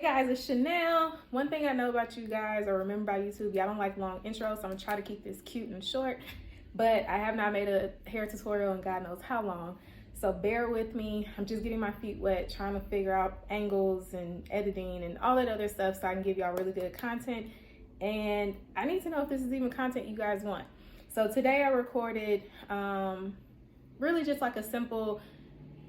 Hey guys, it's Chanel. One thing I know about you guys, or remember about YouTube, y'all don't like long intros, so I'm gonna try to keep this cute and short, but I have not made a hair tutorial in God knows how long, so bear with me. I'm just getting my feet wet, trying to figure out angles and editing and all that other stuff so I can give y'all really good content, and I need to know if this is even content you guys want. So today I recorded really just like a simple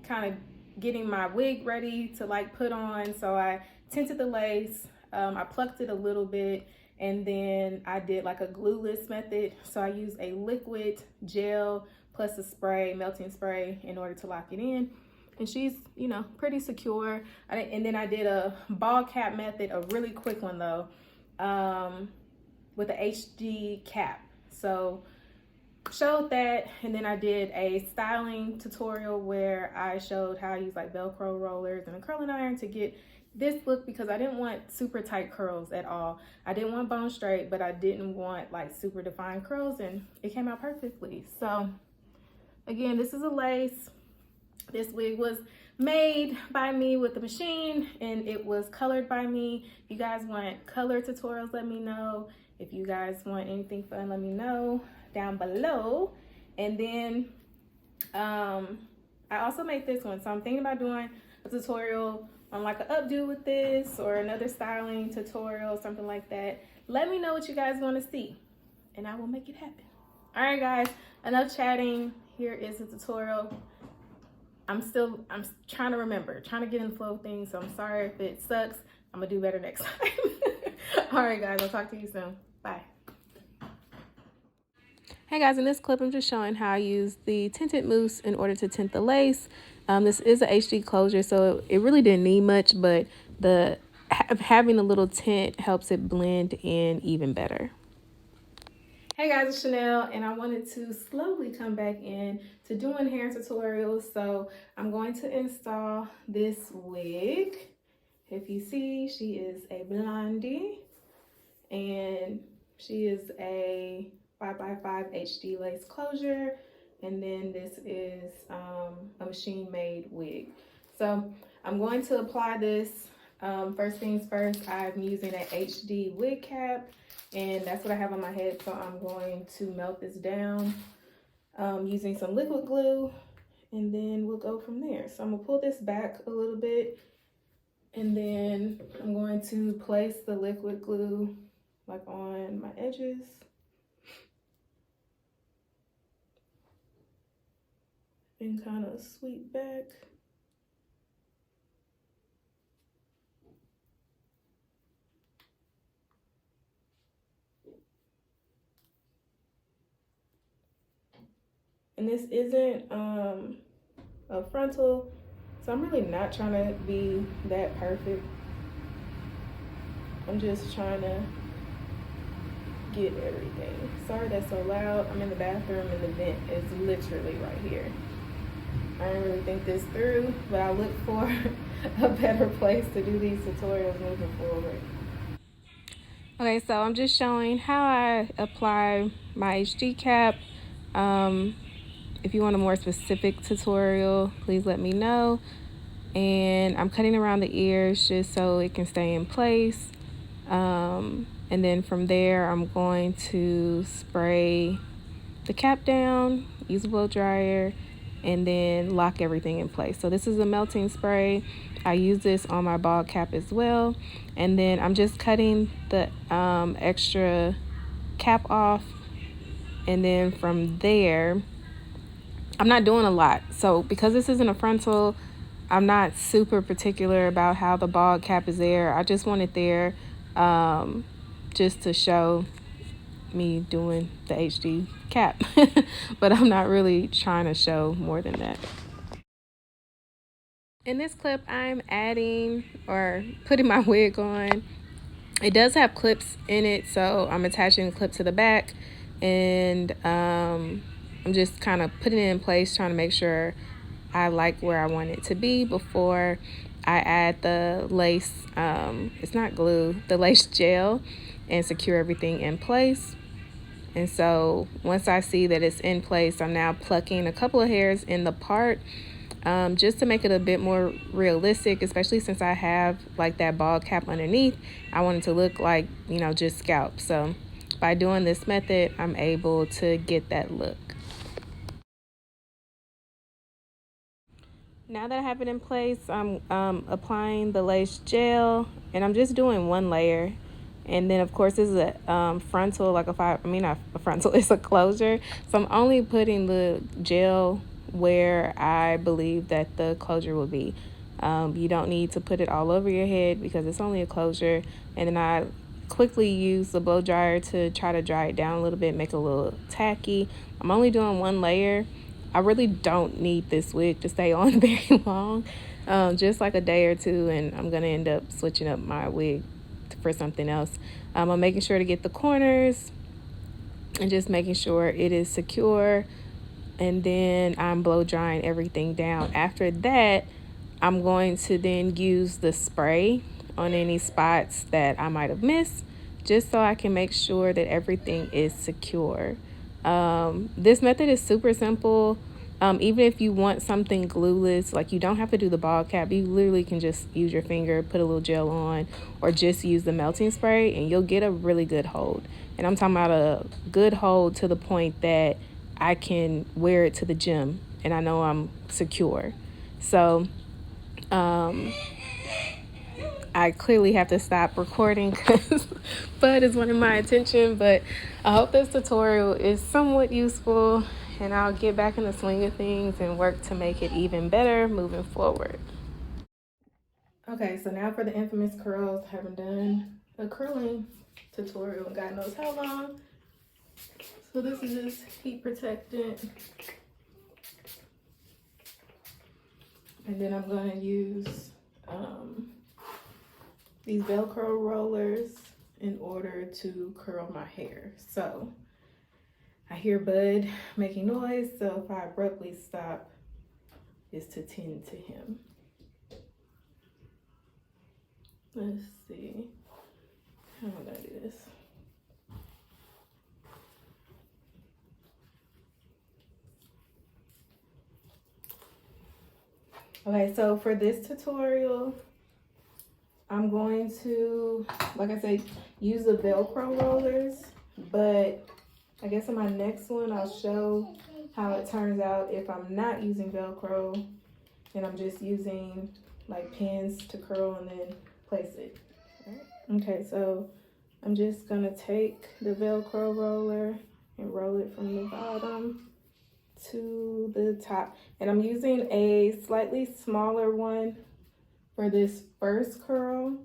kind of getting my wig ready to like put on. So I tinted the lace, I plucked it a little bit, and then I did like a glueless method. So I used a liquid gel plus a spray, melting spray, in order to lock it in. And she's, you know, pretty secure. And then I did a ball cap method, a really quick one though, with a HD cap. So showed that, and then I did a styling tutorial where I showed how I use like Velcro rollers and a curling iron to get this look, because I didn't want super tight curls at all. I didn't want bone straight, but I didn't want like super defined curls, and it came out perfectly. So again, this is a lace. This wig was made by me with the machine, and it was colored by me. If you guys want color tutorials, let me know. If you guys want anything fun, let me know down below. And then I also made this one, so I'm thinking about doing a tutorial on like an updo with this, or another styling tutorial, something like that. Let me know what you guys want to see, and I will make it happen. All right guys, enough chatting. Here is the tutorial. I'm trying to remember, trying to get in the flow of things, so I'm sorry if it sucks. I'm gonna do better next time. All right guys, I'll talk to you soon. Bye. Hey guys, in this clip I'm just showing how I use the tinted mousse in order to tint the lace. This is a HD closure, so it really didn't need much, but having a little tint helps it blend in even better. Hey guys, it's Chanel, and I wanted to slowly come back in to doing hair tutorials. So I'm going to install this wig. If you see, she is a blondie, and she is a 5x5 HD lace closure, and then this is a machine-made wig. So I'm going to apply this. First things first, I'm using an HD wig cap, and that's what I have on my head. So I'm going to melt this down using some liquid glue, and then we'll go from there. So I'm gonna pull this back a little bit, and then I'm going to place the liquid glue like on my edges. And kind of sweep back. And this isn't a frontal, so I'm really not trying to be that perfect. I'm just trying to get everything. Sorry that's so loud. I'm in the bathroom and the vent is literally right here. I didn't really think this through, but I look for a better place to do these tutorials moving forward. Okay, so I'm just showing how I apply my HD cap. If you want a more specific tutorial, please let me know. And I'm cutting around the ears just so it can stay in place. And then from there, I'm going to spray the cap down, use a blow dryer, and then lock everything in place. So this is a melting spray. I use this on my bald cap as well. And then I'm just cutting the extra cap off. And then from there, I'm not doing a lot. So because this isn't a frontal, I'm not super particular about how the bald cap is there. I just want it there just to show me doing the HD cap. But I'm not really trying to show more than that. In this clip, I'm adding or putting my wig on. It does have clips in it, so I'm attaching the clip to the back, and I'm just kind of putting it in place, trying to make sure I like where I want it to be before I add the lace, it's not glue, the lace gel, and secure everything in place. And so once I see that it's in place, I'm now plucking a couple of hairs in the part just to make it a bit more realistic, especially since I have like that bald cap underneath. I want it to look like, you know, just scalp. So by doing this method, I'm able to get that look. Now that I have it in place, I'm applying the lace gel, and I'm just doing one layer. And then of course this is a frontal, like not a frontal, it's a closure. So I'm only putting the gel where I believe that the closure will be. You don't need to put it all over your head because it's only a closure. And then I quickly use the blow dryer to try to dry it down a little bit, make it a little tacky. I'm only doing one layer. I really don't need this wig to stay on very long, just like a day or two, and I'm going to end up switching up my wig for something else. I'm making sure to get the corners and just making sure it is secure, and then I'm blow drying everything down. After that, I'm going to then use the spray on any spots that I might have missed, just so I can make sure that everything is secure. This method is super simple. Even if you want something glueless, like you don't have to do the bald cap, you literally can just use your finger, put a little gel on, or just use the melting spray, and you'll get a really good hold. And I'm talking about a good hold to the point that I can wear it to the gym and I know I'm secure. So I clearly have to stop recording because Bud is wanting my attention, but I hope this tutorial is somewhat useful, and I'll get back in the swing of things and work to make it even better moving forward. Okay, so now for the infamous curls. I haven't done a curling tutorial in God knows how long. So this is just heat protectant. And then I'm gonna use these Velcro rollers in order to curl my hair. So I hear Bud making noise, so if I abruptly stop, it's to tend to him. Let's see, how am I gonna do this? Okay, so for this tutorial, I'm going to, like I said, use the Velcro rollers, but I guess in my next one, I'll show how it turns out if I'm not using Velcro and I'm just using like pins to curl and then place it. Right. Okay, so I'm just gonna take the Velcro roller and roll it from the bottom to the top. And I'm using a slightly smaller one for this first curl,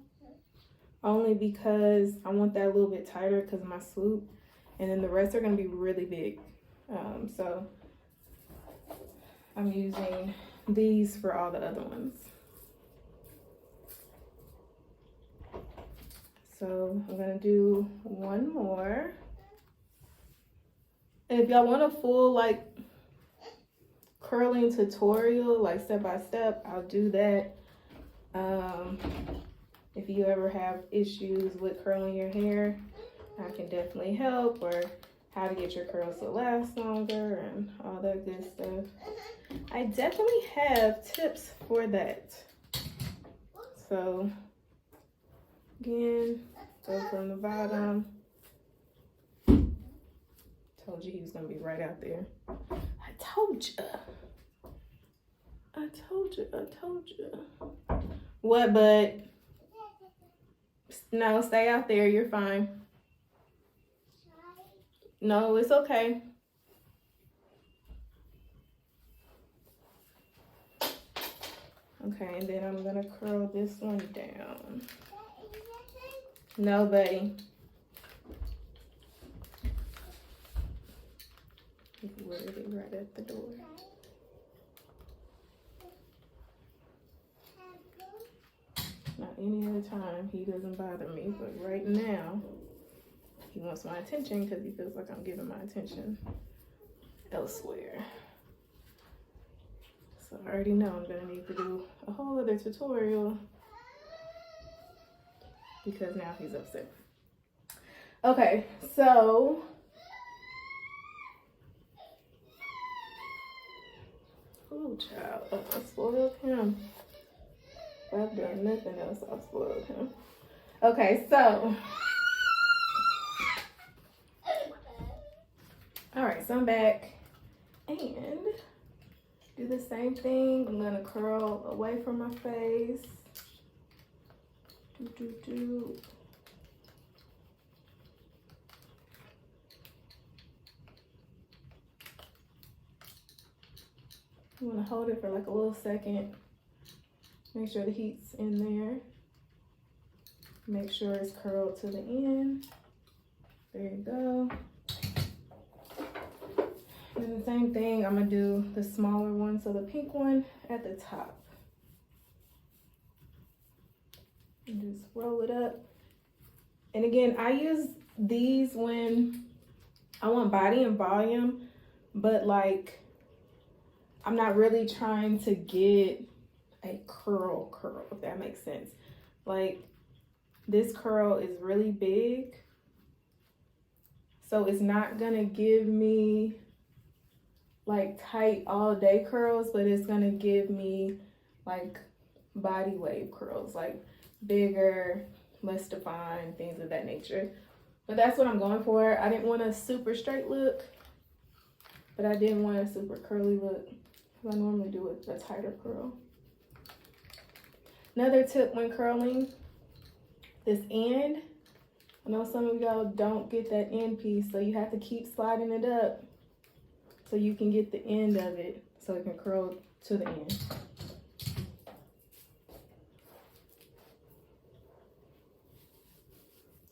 only because I want that a little bit tighter because of my swoop, and then the rest are going to be really big. So I'm using these for all the other ones. So I'm going to do one more. And if y'all want a full like curling tutorial, like step by step, I'll do that. If you ever have issues with curling your hair, I can definitely help, or how to get your curls to last longer and all that good stuff. I definitely have tips for that. So again, go from the bottom. Told you he was gonna be right out there. I told you. I told you. I told you. What, bud? No, stay out there. You're fine. No, it's okay. Okay, and then I'm gonna curl this one down. No, buddy. He's literally right at the door. Not any other time, he doesn't bother me, but right now, he wants my attention because he feels like I'm giving my attention elsewhere. So I already know I'm gonna need to do a whole other tutorial because now he's upset. Okay, so ooh, Oh, child. I spoiled him. If I've done nothing else, I've spoiled him. Okay, so. Alright, so I'm back. And do the same thing. I'm gonna curl away from my face. You want to hold it for like a little second. Make sure the heat's in there. Make sure it's curled to the end. There you go. And the same thing, I'm gonna do the smaller one, so the pink one at the top. And just roll it up. And again, I use these when I want body and volume, but like, I'm not really trying to get a curl, if that makes sense. Like, this curl is really big, so it's not gonna give me like tight all day curls, but it's gonna give me like body wave curls, like bigger, less defined, things of that nature. But that's what I'm going for. I didn't want a super straight look, but I didn't want a super curly look. I normally do it a tighter curl. Another tip when curling, this end, I know some of y'all don't get that end piece, so you have to keep sliding it up so you can get the end of it, so it can curl to the end.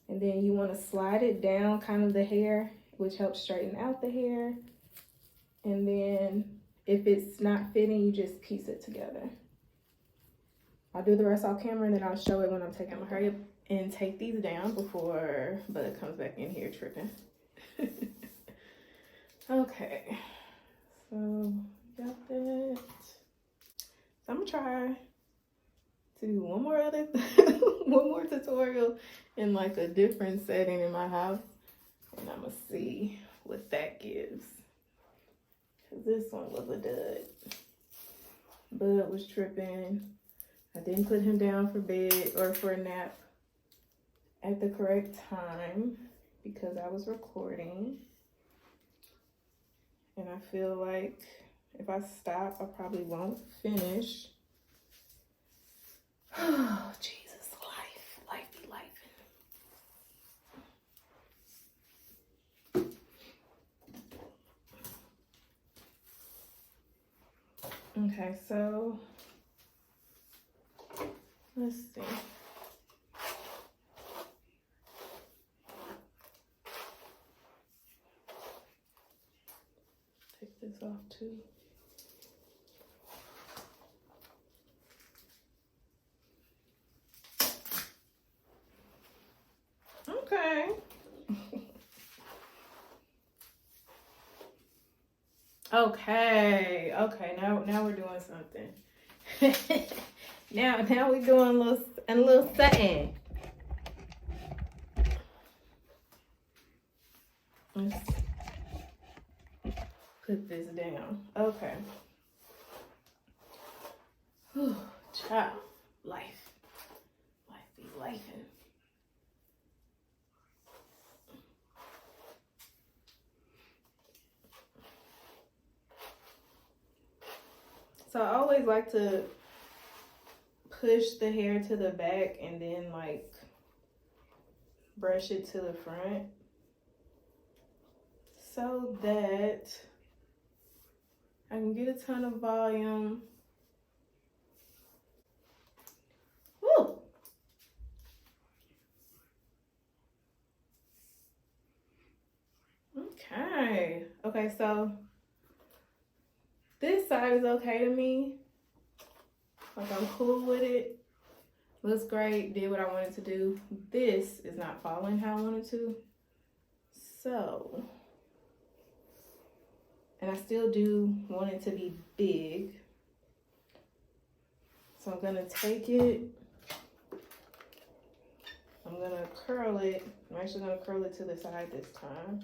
And then you want to slide it down kind of the hair, which helps straighten out the hair. And then if it's not fitting, you just piece it together. I'll do the rest off camera and then I'll show it when I'm taking my hurry up and take these down before Bud comes back in here tripping. Okay, so got that. So I'm gonna try to do one more one more tutorial in like a different setting in my house, and I'm gonna see what that gives. Cause this one was a dud. Bud was tripping. I didn't put him down for bed or for a nap at the correct time because I was recording. And I feel like if I stop, I probably won't finish. Oh, Jesus, life be life. Okay, so let's see. Take this off too. Okay. Okay, now we're doing something. now we're doing a little something. Let's put this down. Okay. Whew, child, life be lifing. So I always like to push the hair to the back and then like brush it to the front so that I can get a ton of volume. Woo! Okay, so this side is okay to me. Like, I'm cool with it. Looks great, did what I wanted to do. This is not following how I wanted to. So, and I still do want it to be big. So I'm gonna take it. I'm gonna curl it. I'm actually gonna curl it to the side this time.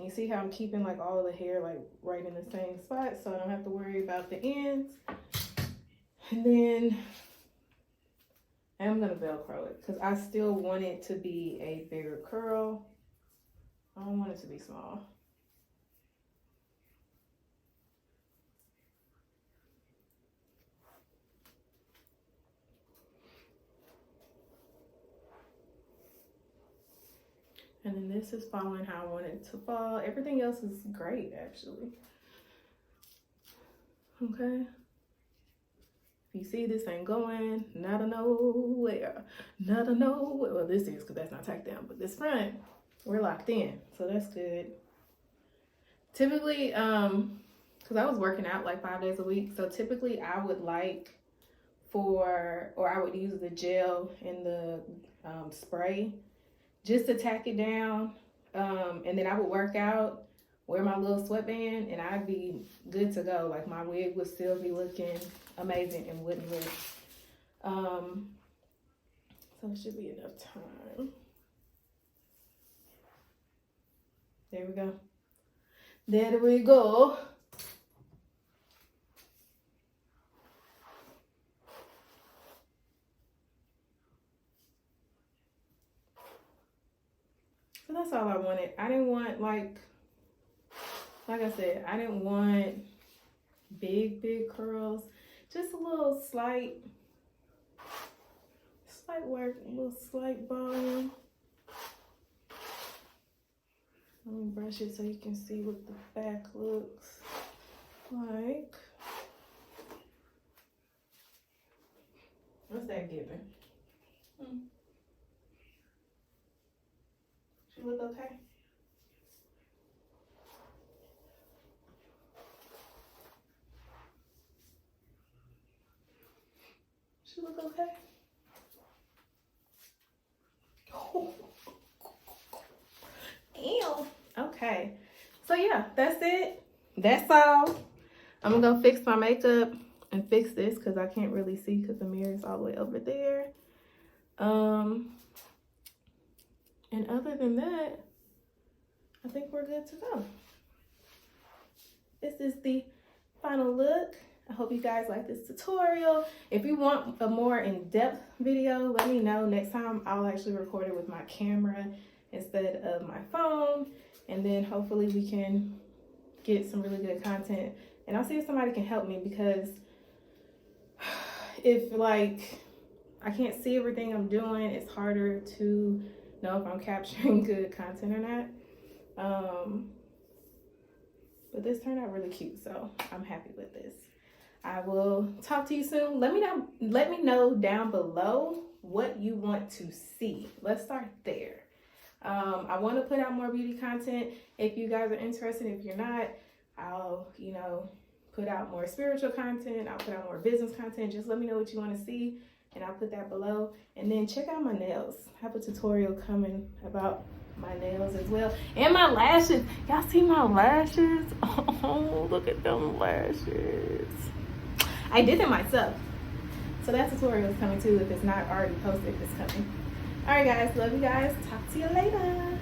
You see how I'm keeping like all of the hair like right in the same spot, so I don't have to worry about the ends. And then I'm gonna Velcro it because I still want it to be a bigger curl. I don't want it to be small. And then this is falling how I want it to fall. Everything else is great, actually. Okay. If you see this ain't going, not a nowhere, not a nowhere. Well, this is because that's not tacked down, but this front, we're locked in, so that's good. Typically, because I was working out like 5 days a week, so typically I would I would use the gel and the spray just to tack it down, and then I would work out, wear my little sweatband, and I'd be good to go. Like my wig would still be looking amazing and wouldn't lift. So it should be enough time. There we go. There we go. So that's all I wanted. I didn't want like I said, I didn't want big curls. Just a little slight work, a little slight volume. Let me brush it so you can see what the back looks like. What's that giving? She look okay? She look okay? Oh. Ew. Okay. So yeah, that's it. That's all. I'm gonna go fix my makeup and fix this because I can't really see because the mirror is all the way over there. And other than that, I think we're good to go. This is the final look. I hope you guys like this tutorial. If you want a more in-depth video, let me know. Next time I'll actually record it with my camera instead of my phone. And then hopefully we can get some really good content. And I'll see if somebody can help me, because if like I can't see everything I'm doing, it's harder to know if I'm capturing good content or not. But this turned out really cute, so I'm happy with this. I will talk to you soon. Let me know down below what you want to see. Let's start there. I want to put out more beauty content. If you guys are interested, if you're not, I'll, put out more spiritual content. I'll put out more business content. Just let me know what you want to see, and I'll put that below. And then check out my nails. I have a tutorial coming about my nails as well. And my lashes. Y'all see my lashes? Oh, look at them lashes. I did it myself. So that tutorial is coming too. If it's not already posted, it's coming. All right, guys. Love you guys. Talk to you later.